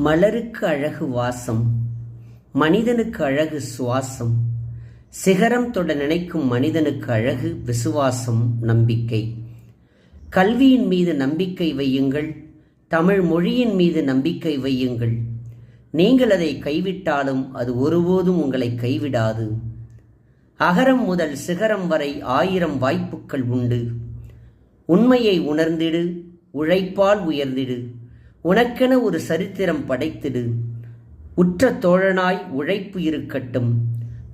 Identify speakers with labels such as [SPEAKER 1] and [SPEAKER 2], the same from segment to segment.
[SPEAKER 1] மலருக்கு அழகு வாசம், மனிதனுக்கு அழகு சுவாசம். சிகரம் தொட நினைக்கும் மனிதனுக்கு அழகு விசுவாசம், நம்பிக்கை. கல்வியின் மீது நம்பிக்கை வையுங்கள், தமிழ் மொழியின் மீது நம்பிக்கை வையுங்கள். நீங்கள் அதை கைவிட்டாலும் அது ஒருபோதும் உங்களை கைவிடாது. அகரம் முதல் சிகரம் வரை 1000 வாய்ப்புகள் உண்டு. உண்மையை உணர்ந்திடு, உழைப்பால் உயர்ந்திடு. உனக்கென ஒரு சரித்திரம் படைத்திடு. உற்ற தோழனாய் உழைப்பு இருக்கட்டும்.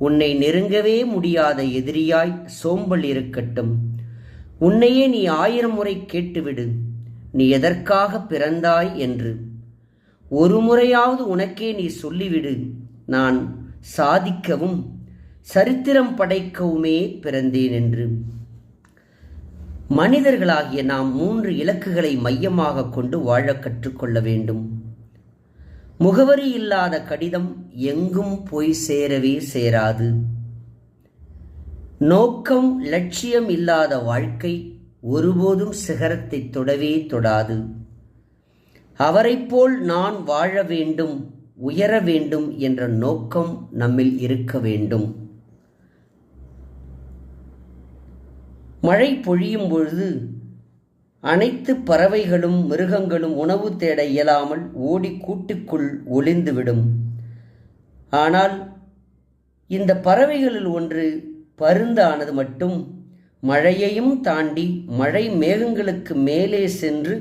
[SPEAKER 1] உன்னை நெருங்கவே முடியாத எதிரியாய் சோம்பல் இருக்கட்டும். உன்னையே நீ 1000 முறை கேட்டுவிடு, நீ எதற்காக பிறந்தாய் என்று. ஒரு முறையாவது உனக்கே நீ சொல்லிவிடு, நான் சாதிக்கவும் சரித்திரம் படைக்கவுமே பிறந்தேன் என்று. மனிதர்களாகிய நாம் 3 இலக்குகளை மையமாக கொண்டு வாழ கற்றுக்கொள்ள வேண்டும். முகவரி இல்லாத கடிதம் எங்கும் போய் சேரவே சேராது. நோக்கம் லட்சியம் இல்லாத வாழ்க்கை ஒருபோதும் சிகரத்தை தொடவே தொடாது. அவரைப் போல் நான் வாழ வேண்டும், உயர வேண்டும் என்ற நோக்கம் நம்மில் இருக்க வேண்டும். மழை பொழியும் பொழுது அனைத்து பறவைகளும் மிருகங்களும் உணவு தேட இயலாமல் ஓடி கூட்டுக்குள் ஒளிந்துவிடும். ஆனால் இந்த பறவைகளில் ஒன்று பருந்தானது மட்டும் மழையையும் தாண்டி மழை மேகங்களுக்கு மேலே சென்று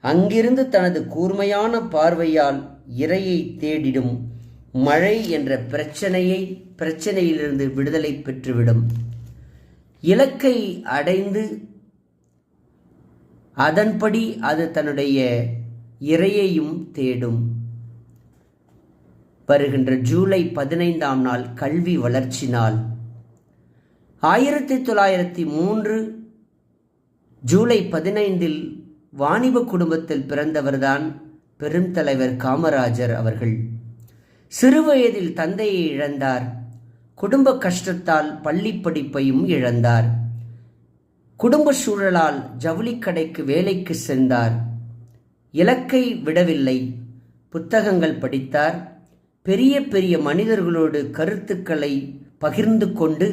[SPEAKER 1] அங்கிருந்து தனது கூர்மையான பார்வையால் இரையை தேடிடும். மழை என்ற பிரச்சனையிலிருந்து விடுதலை பெற்றுவிடும். இலக்கை அடைந்து அதன்படி அது தன்னுடைய இரையையும் தேடும். வருகின்ற ஜூலை 15ஆம் நாள் கல்வி வளர்ச்சி நாள். 1903 ஜூலை 15இல் வாணிப குடும்பத்தில் பிறந்தவர்தான் பெருந்தலைவர் காமராஜர் அவர்கள். சிறுவயதில் தந்தையை இழந்தார். குடும்ப கஷ்டத்தால் பள்ளி படிப்பையும் இழந்தார். குடும்ப சூழலால் ஜவுளிக்கடைக்கு வேலைக்கு சென்றார். இலக்கை விடவில்லை. புத்தகங்கள் படித்தார். பெரிய பெரிய மனிதர்களோடு கருத்துக்களை பகிர்ந்து கொண்டு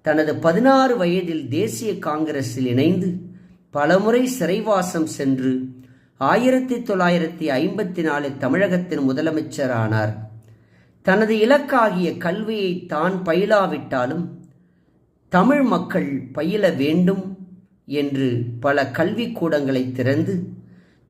[SPEAKER 1] தனது 16 வயதில் தேசிய காங்கிரஸில் இணைந்து பலமுறை சிறைவாசம் சென்று 1954 தமிழகத்தின் முதலமைச்சரானார். தனது இலக்காகிய கல்வியை தான் பயிலாவிட்டாலும் தமிழ் மக்கள் பயில வேண்டும் என்று பல கல்விக்கூடங்களை திறந்து